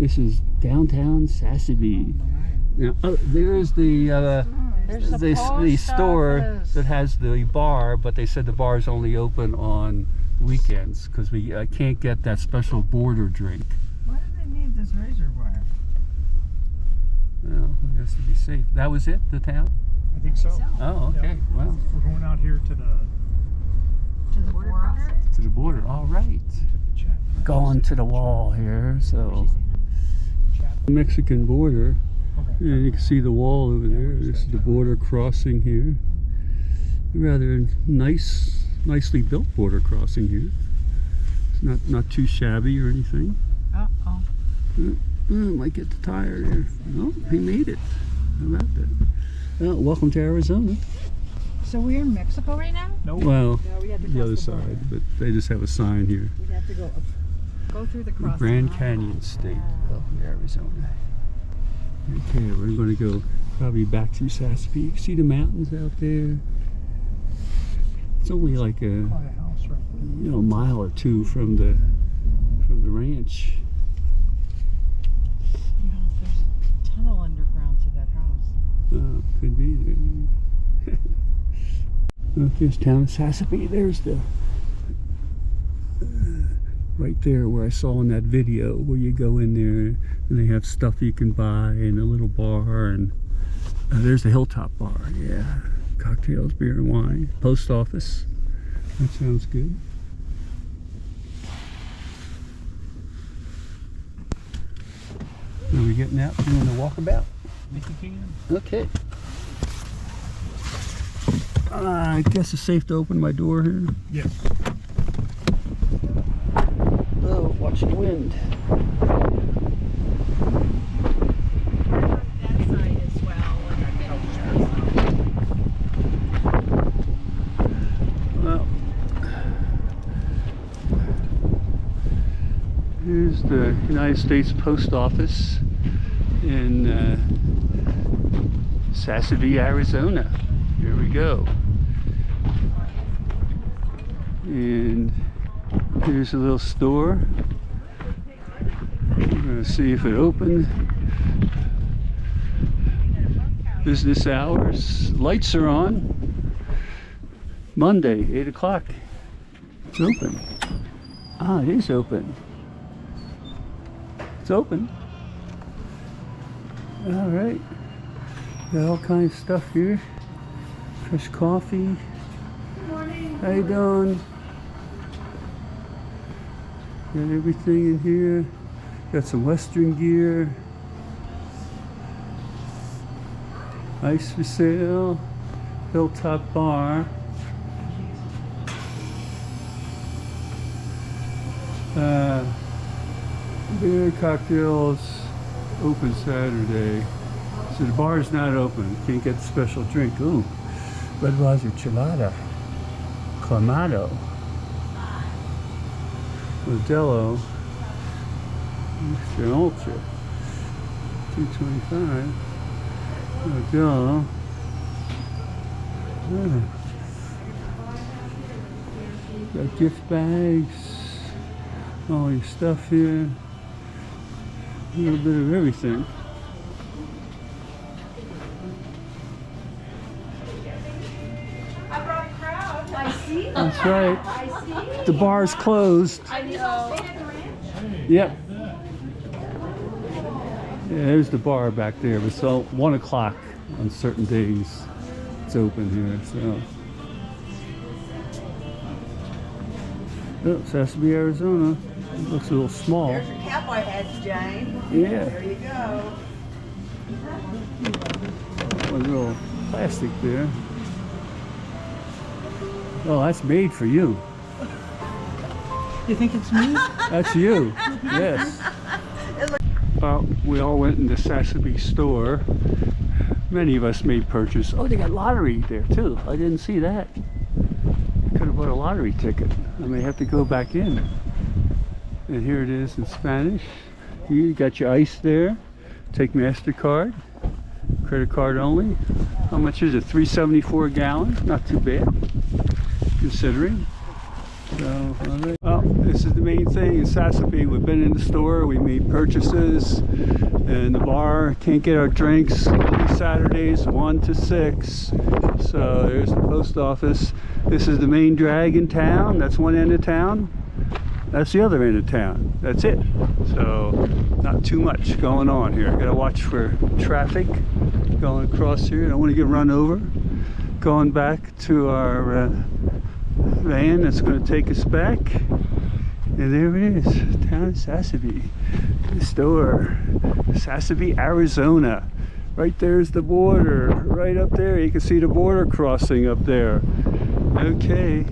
This is downtown Sasabe. Now, there's the store that has the bar, but they said the bar is only open on weekends because we can't get that special border drink. Why do they need this razor wire? Well, I guess to be safe. That was it, the town? I think so. Oh, okay. Yeah. Well, we're going out here to the border? to the border. All right. Going to the wall here, so Mexican border. Okay. And you can see the wall over there. This is the border crossing here. Rather nicely built border crossing here. It's not too shabby or anything. Might get the tire there. Oh, he made it. How about that? Well, welcome to Arizona. So we're in Mexico right now? Nope. Well, No, we had to the cross other the border. side, but they just have a sign here. We'd have to go through the crossing. Grand Canyon State of Arizona. Okay, we're going to go probably back through Sasabe. You can see the mountains out there. It's only like a house right there. mile or two from the ranch. Yeah, there's a tunnel underground to that house. Could be there. There's town of Sasabe. There's the right there where I saw in that video where you go in there and they have stuff you can buy and a little bar, and there's the Hilltop Bar. Yeah, cocktails, beer and wine. Post office. That sounds good. Are we getting out doing a walkabout? Think you can? Okay. I guess it's safe to open my door here. Yes. Oh, watch the wind. That side as well. Well, here's the United States Post Office in Sasabe, Arizona. Here we go. And here's a little store. We're going to see if it opened. Business hours. Lights are on. Monday, 8 o'clock. It's open. Ah, it is open. It's open. All right. Got all kinds of stuff here. Fresh coffee. Good morning. How you doing? Got everything in here. Got some Western gear. Ice for sale. Hilltop Bar. Beer, cocktails, open Saturday. So the bar is not open. Can't get the special drink. Ooh, Budweiser Chelada. Clamato. Modelo. Extra Ultra. $2.25. Modelo. Got gift bags. All your stuff here. A little bit of everything. I brought a crowd. I see. That's right. I see. The bar's closed. I know. Yep. Yeah, there's the bar back there. But so 1 o'clock on certain days it's open here. So. Oh, Sasabe, Arizona. It looks a little small. There's your cowboy hats, Jane. Yeah. There you go. A little plastic there. Oh, that's made for you. You think it's me? That's you. Yes. We all went in the Sasabe store. Many of us made purchase. Oh, they got lottery there too. I didn't see that. Could have bought a lottery ticket. I may have to go back in. And here it is in Spanish. You got your ice there. Take MasterCard. Credit card only. How much is it? $3.74 a gallon. Not too bad, considering. So, all right. Oh, This is the main thing in Sasabe. We've been in the store, we made purchases, and the bar can't get our drinks only Saturdays 1 to 6. So there's the post office. This is the main drag in town. That's one end of town. That's the other end of town. That's it. So not too much going on here. Gotta watch for traffic going across here. Don't want to get run over. Going back to our van that's going to take us back. And there it is, town of Sasabe. The store, Sasabe, Arizona. Right there's the border. Right up there, you can see the border crossing up there. Okay.